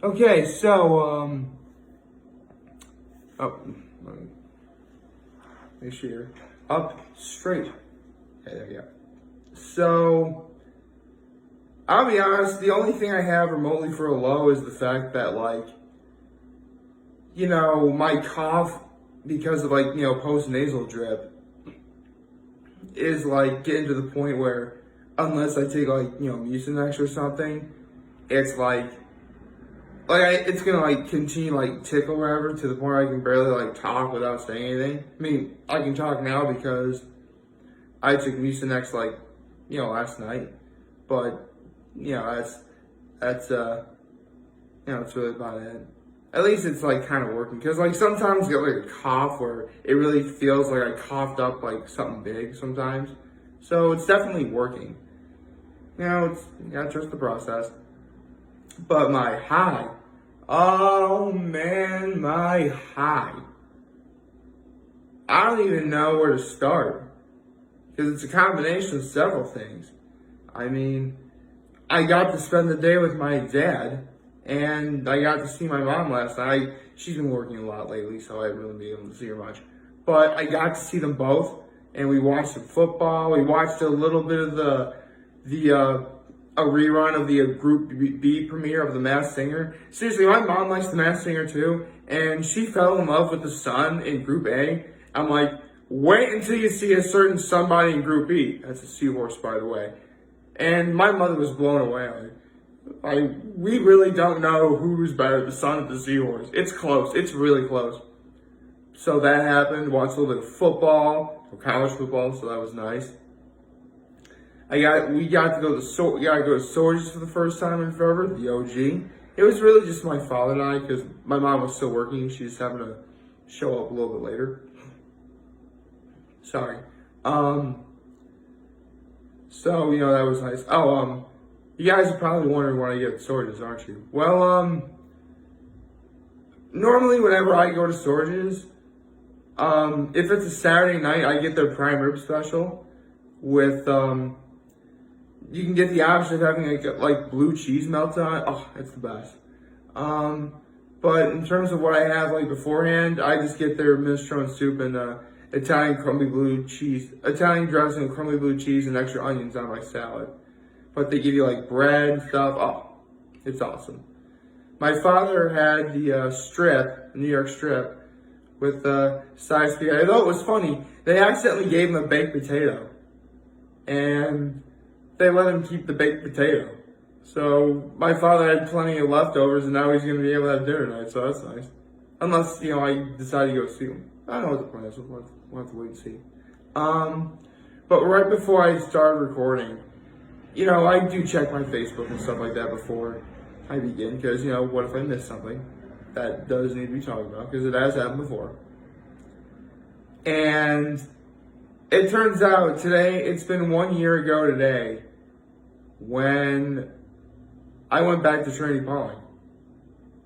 Okay, so, oh, let me make sure you're up straight. Okay, there you go. So, I'll be honest, the only thing I have remotely for a low is the fact that, like, my cough, because of, like, post-nasal drip, is, like, getting to the point where, unless I take, like, Mucinex or something, it's, it's gonna like continue like tickle wherever to the point where I can barely like talk without saying anything. I mean, I can talk now because I took Mucinex like, last night. But that's that's really about it. At least it's like kind of working because like sometimes I get like a cough where it really feels like I coughed up like something big sometimes. So it's definitely working. It's trust the process. But my high, oh man, my high. I don't even know where to start because it's a combination of several things. I mean, I got to spend the day with my dad and I got to see my mom last night. She's been working a lot lately, so I haven't really been able to see her much. But I got to see them both and we watched some football. We watched a little bit of a rerun of the Group B premiere of The Masked Singer. Seriously, my mom likes The Masked Singer too, and she fell in love with the son in Group A. I'm like, wait until you see a certain somebody in Group B. That's a seahorse, by the way. And my mother was blown away. We really don't know who's better, the son or the seahorse. It's close. It's really close. So that happened. Watched a little bit of football, college football, so that was nice. We got to go to Sorges for the first time in forever, the OG. It was really just my father and I because my mom was still working. She's having to show up a little bit later. Sorry. So that was nice. Oh, you guys are probably wondering why I get Sorges, aren't you? Well, normally whenever I go to Sorges, if it's a Saturday night, I get their prime rib special with you can get the option of having like blue cheese melted on it. Oh, it's the best. But in terms of what I have like beforehand, I just get their minestrone soup and Italian dressing, crumbly blue cheese, and extra onions on my salad. But they give you like bread and stuff. Oh, it's awesome. My father had the New York strip, with side spaghetti. I thought it was funny. They accidentally gave him a baked potato, and they let him keep the baked potato. So my father had plenty of leftovers, and now he's going to be able to have dinner tonight, so that's nice. Unless, I decide to go see him. I don't know what the plan is, we'll have to wait and see. But right before I started recording, I do check my Facebook and stuff like that before I begin, because, what if I miss something that does need to be talked about, because it has happened before. And it turns out today, it's been 1 year ago today, when I went back to Trinity Pawling.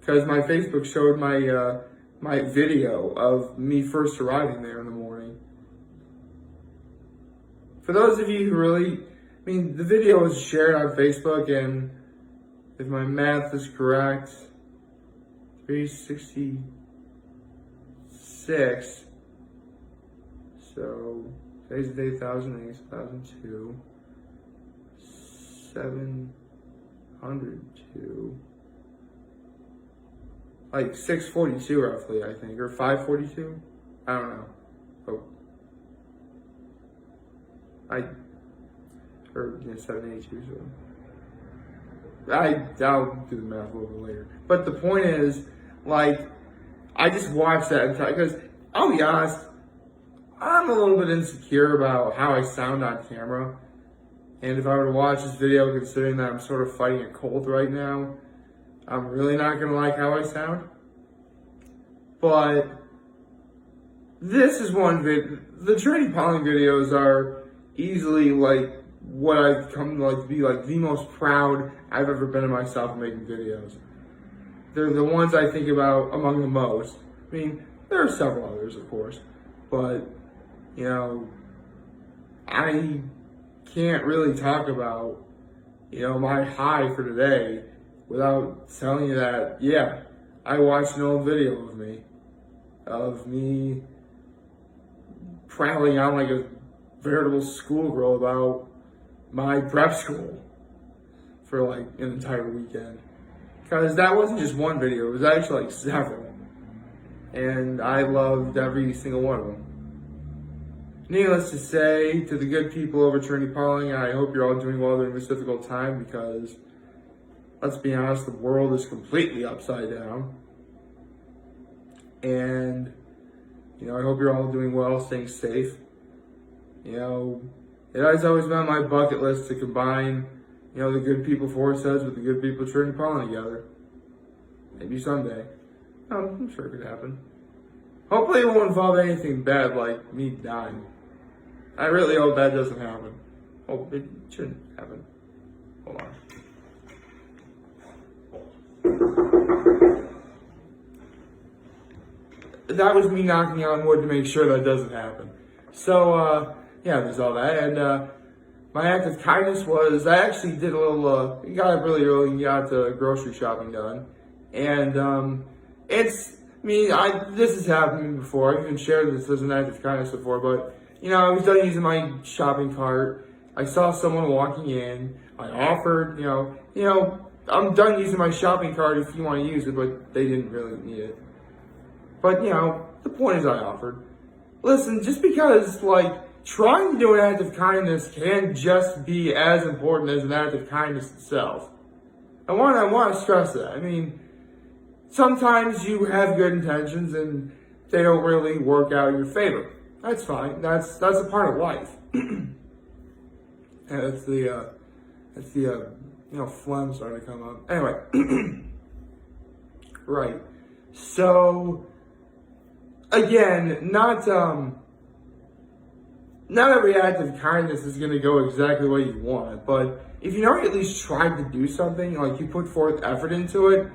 Because my Facebook showed my video of me first arriving there in the morning. For those of you who the video was shared on Facebook, and if my math is correct, 366. So today's the day 1008, 1002, 702, like 642 roughly, I think, or 542. I don't know. Oh, 782. So I'll do the math a little bit later. But the point is, I just watched that because I'll be honest, I'm a little bit insecure about how I sound on camera. And if I were to watch this video, considering that I'm sort of fighting a cold right now, I'm really not going to like how I sound. But this is one video. The Trinity Pawling videos are easily what I've come to be the most proud I've ever been of myself in making videos. They're the ones I think about among the most. I mean, there are several others, of course, but I can't really talk about my high for today without telling you that, yeah, I watched an old video of me prattling on like a veritable schoolgirl about my prep school for like an entire weekend. Because that wasn't just one video, it was actually like several. And I loved every single one of them. Needless to say, to the good people over Trinity Pauling, I hope you're all doing well during this difficult time because, let's be honest, the world is completely upside down. And, I hope you're all doing well, staying safe. It has always been on my bucket list to combine, the good people Forest Heads with the good people Trinity Pauling together. Maybe someday. I'm sure it could happen. Hopefully it won't involve anything bad like me dying. I really hope that doesn't happen. Oh, it shouldn't happen. Hold on. That was me knocking on wood to make sure that doesn't happen. So, there's all that. And my act of kindness was, I actually did a little, got up really early and got grocery shopping done. And this has happened to me before. I've even shared this as an act of kindness before, but, I was done using my shopping cart. I saw someone walking in. I offered, I'm done using my shopping cart if you want to use it, but they didn't really need it. But, the point is I offered. Listen, just because, trying to do an act of kindness can just be as important as an act of kindness itself. I want to stress that. I mean, sometimes you have good intentions and they don't really work out in your favor. That's fine. That's a part of life. And that's the phlegm starting to come up. Anyway. Right. So, again, not every act of kindness is going to go exactly what you want, but if you at least tried to do something, you put forth effort into it,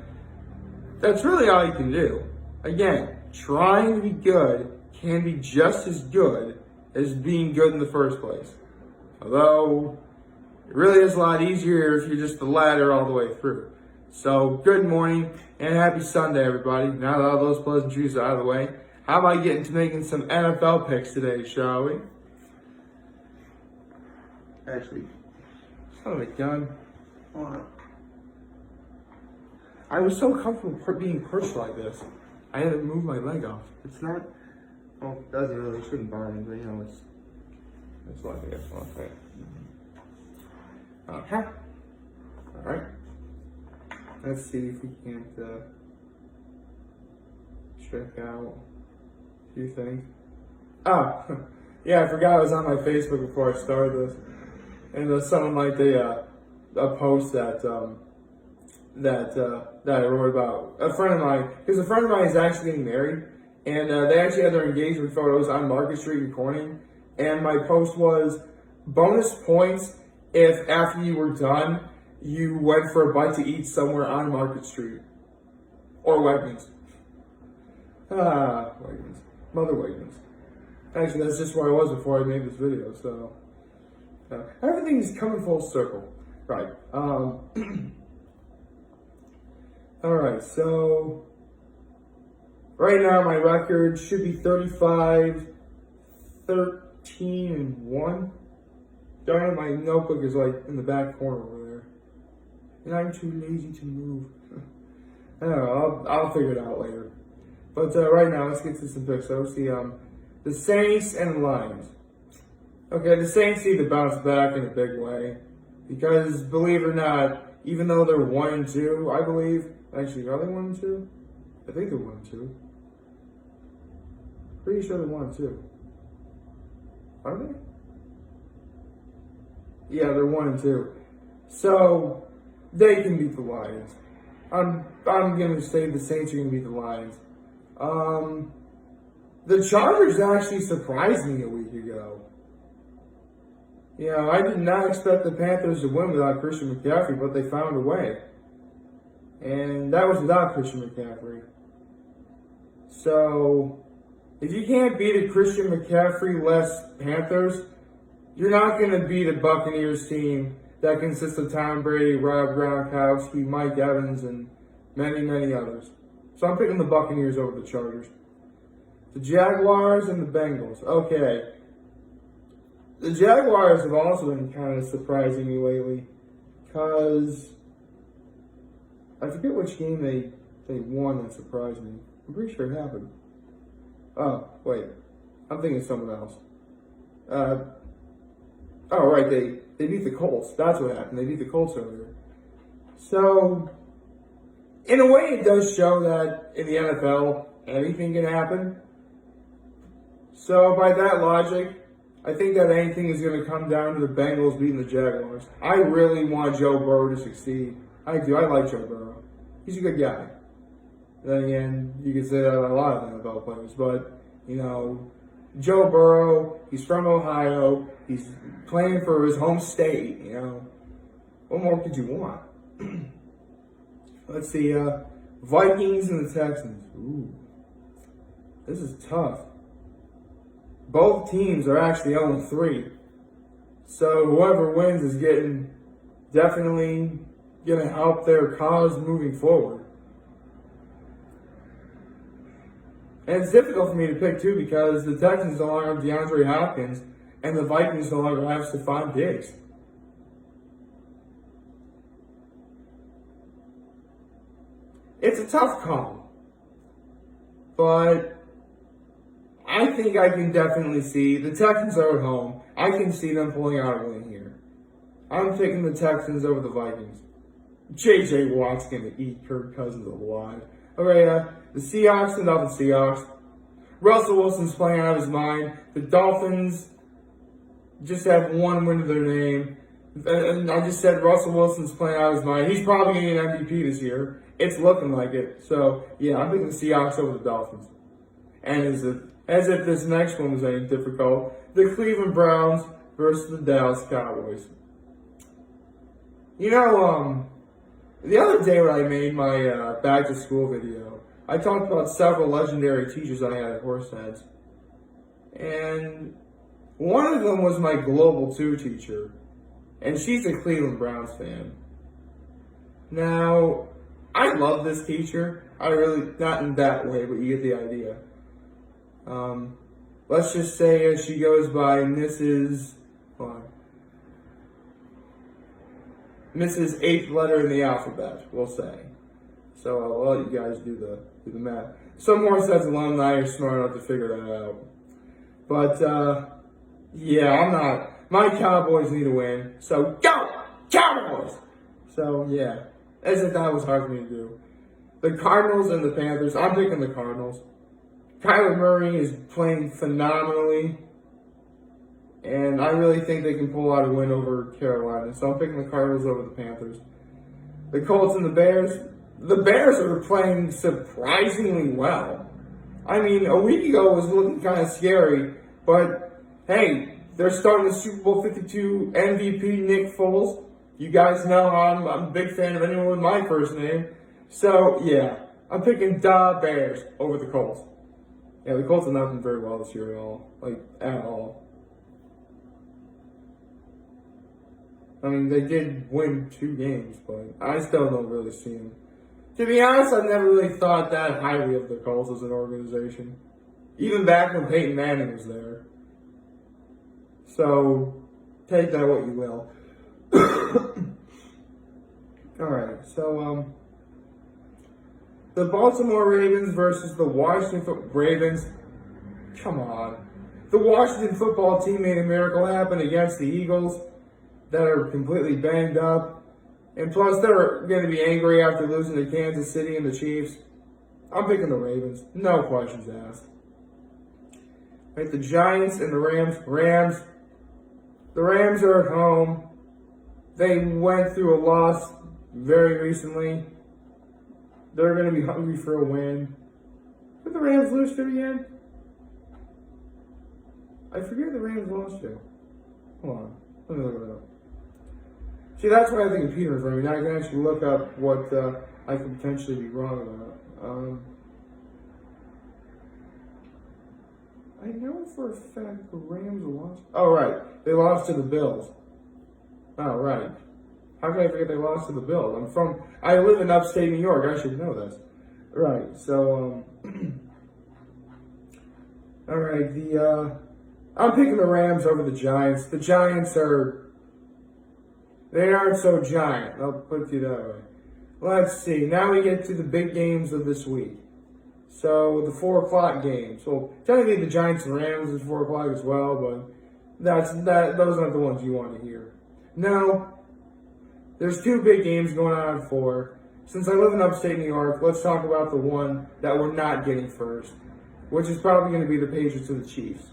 that's really all you can do. Again, trying to be good can be just as good as being good in the first place. Although, it really is a lot easier if you're just the latter all the way through. So, good morning and happy Sunday, everybody. Now that all those pleasantries are out of the way, how about I get into making some NFL picks today, shall we? Actually, son of a gun. Hold on. I was so comfortable being perched like this. I had to move my leg off. It's not, well, it doesn't really, shouldn't bother me, but it's like this. Okay. Uh-huh. Alright. Let's see if we can't, check out a few things. Oh, yeah, I forgot I was on my Facebook before I started this. And someone liked a post that I wrote about a friend of mine, because a friend of mine is actually getting married, and they actually had their engagement photos on Market Street in Corning, and my post was, bonus points if after you were done, you went for a bite to eat somewhere on Market Street. Or Wegmans. Wegmans. Mother Wegmans. Actually, that's just where I was before I made this video, so everything's coming full circle. Right. Alright, so right now my record should be 35, 13, and 1. Darn it, my notebook is in the back corner over there. And I'm too lazy to move. I don't know, I'll figure it out later. But right now, let's get to some picks. So let's see, the Saints and Lions. Okay, the Saints need to bounce back in a big way. Because, believe it or not, even though they're 1-2, I believe. Actually, are they 1-2? I think they're 1-2. Pretty sure they're 1-2. Are they? Yeah, they're 1-2. So, they can beat the Lions. I'm gonna say the Saints are gonna beat the Lions. The Chargers actually surprised me a week ago. I did not expect the Panthers to win without Christian McCaffrey, but they found a way. And that was without Christian McCaffrey. So, if you can't beat a Christian McCaffrey-less Panthers, you're not going to beat a Buccaneers team that consists of Tom Brady, Rob Gronkowski, Mike Evans, and many, many others. So I'm picking the Buccaneers over the Chargers. The Jaguars and the Bengals. Okay. The Jaguars have also been kind of surprising me lately because I forget which game they won that surprised me. I'm pretty sure it happened. Oh, wait. I'm thinking of someone else. Oh, right. They beat the Colts. That's what happened. They beat the Colts earlier. So, in a way, it does show that in the NFL, anything can happen. So, by that logic, I think that anything is going to come down to the Bengals beating the Jaguars. I really want Joe Burrow to succeed. I do. I like Joe Burrow. He's a good guy. Then again, you can say that about a lot of NFL players, but, you know, Joe Burrow, he's from Ohio, he's playing for his home state, you know. What more could you want? Let's see, Vikings and the Texans. Ooh, this is tough. Both teams are actually 0-3. So whoever wins is definitely going to help their cause moving forward. And it's difficult for me to pick, too, because the Texans no longer have DeAndre Hopkins, and the Vikings no longer have Stephon Diggs. It's a tough call. But I think I can definitely see the Texans are at home. I can see them pulling out a win here. I'm picking the Texans over the Vikings. J.J. Watt's going to eat Kirk Cousins alive. Okay, the Seahawks and the Seahawks. Russell Wilson's playing out of his mind. The Dolphins just have one win to their name. And I just said Russell Wilson's playing out of his mind. He's probably going to get an MVP this year. It's looking like it. So, yeah, I'm picking the Seahawks over the Dolphins. And as if this next one was any difficult, the Cleveland Browns versus the Dallas Cowboys. You know, the other day when I made my back to school video, I talked about several legendary teachers I had at Horseheads. And one of them was my Global 2 teacher. And she's a Cleveland Browns fan. Now, I love this teacher. I really, not in that way, but you get the idea. Let's just say she goes by Mrs. Mrs. eighth letter in the alphabet, we'll say. So I'll let you guys do the math. Some Horseheads alumni are smart enough to figure that out. But, yeah, I'm not. My Cowboys need to win. So, go! Cowboys! So, yeah. As if that was hard for me to do. The Cardinals and the Panthers. I'm picking the Cardinals. Kyler Murray is playing phenomenally. And I really think they can pull out a win over Carolina. So I'm picking the Cardinals over the Panthers. The Colts and the Bears. The Bears are playing surprisingly well. I mean, a week ago it was looking kind of scary. But, hey, they're starting the Super Bowl 52 MVP Nick Foles. You guys know I'm a big fan of anyone with my first name. So, yeah, I'm picking the Bears over the Colts. Yeah, the Colts have not been very well this year at all. Like, at all. I mean, they did win 2 games, but I still don't really see them. To be honest, I've never really thought that highly of the Colts as an organization. Even back when Peyton Manning was there. So, take that what you will. Alright, so, the Baltimore Ravens versus the Washington Ravens. Come on. The Washington football team made a miracle happen against the Eagles that are completely banged up. And plus, they're going to be angry after losing to Kansas City and the Chiefs. I'm picking the Ravens. No questions asked. Right, the Giants and the Rams. The Rams are at home. They went through a loss very recently. They're going to be hungry for a win. Did the Rams lose to again? I forget the Rams lost to. Hold on. Let me look it up. See, that's why I think of Peter for me. Now I can actually look up what I could potentially be wrong about. I know for a fact the Rams lost. Oh, right. They lost to the Bills. Oh, right. How can I forget they lost to the Bills? I live in upstate New York. I should know this. Right. So, all right. I'm picking the Rams over the Giants. The Giants they aren't so giant. I'll put it that way. Let's see. Now we get to the big games of this week. So the 4 o'clock games. So technically the Giants and Rams is 4 o'clock as well, but those aren't the ones you want to hear. Now, there's 2 big games going on at 4. Since I live in upstate New York, let's talk about the one that we're not getting first, which is probably going to be the Patriots and the Chiefs.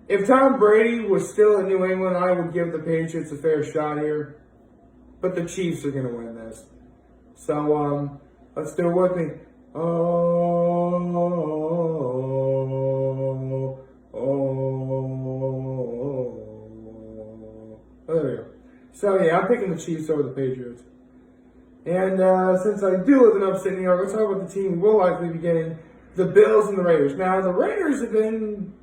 If Tom Brady was still in New England, I would give the Patriots a fair shot here. But the Chiefs are going to win this. So, let's do it with me. Oh, there we go. So, yeah, I'm picking the Chiefs over the Patriots. And since I do live in upstate New York, let's talk about the team we'll likely be getting, the Bills and the Raiders. Now, the Raiders have been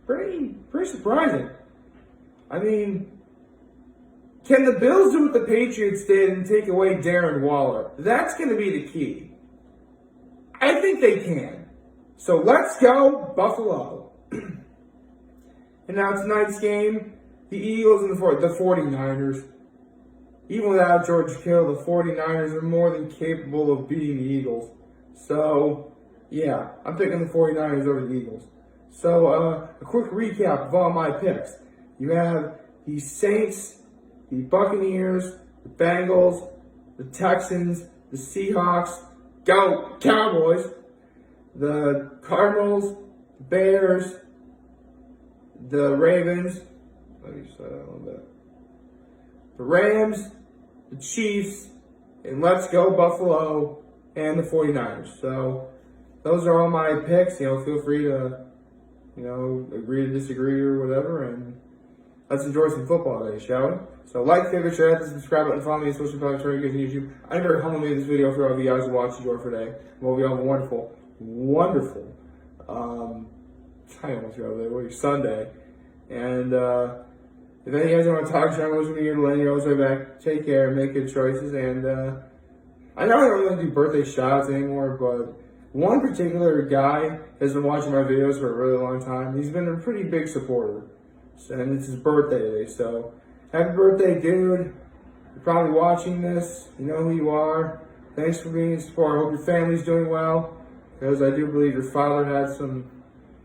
pretty surprising. I mean, can the Bills do what the Patriots did and take away Darren Waller? That's going to be the key. I think they can. So let's go, Buffalo. And now tonight's game, the Eagles and the 49ers. Even without George Kittle, the 49ers are more than capable of beating the Eagles. So, yeah, I'm picking the 49ers over the Eagles. So, a quick recap of all my picks. You have the Saints, the Buccaneers, the Bengals, the Texans, the Seahawks, go Cowboys, the Cardinals, the Bears, the Ravens, let me slow down a little bit, the Rams, the Chiefs, and let's go Buffalo, and the 49ers. So those are all my picks. Feel free to, agree to disagree or whatever, and let's enjoy some football today, shall we? So like, favorite, share, hit the subscribe button, follow me on social media, on YouTube. I'm very humble made this video for all of you guys who watch enjoy for today. Well, we all have a wonderful, I almost got over there, Sunday. And if any of you guys want to talk, channel with me, you're always right back. Take care, make good choices, and I know I don't really do birthday shout-outs anymore, but one particular guy has been watching my videos for a really long time. He's been a pretty big supporter, and it's his birthday today, so happy birthday, dude. You're probably watching this. You know who you are. Thanks for being in support. I hope your family's doing well, because I do believe your father had some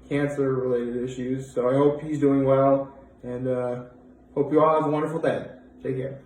cancer-related issues, so I hope he's doing well, and hope you all have a wonderful day. Take care.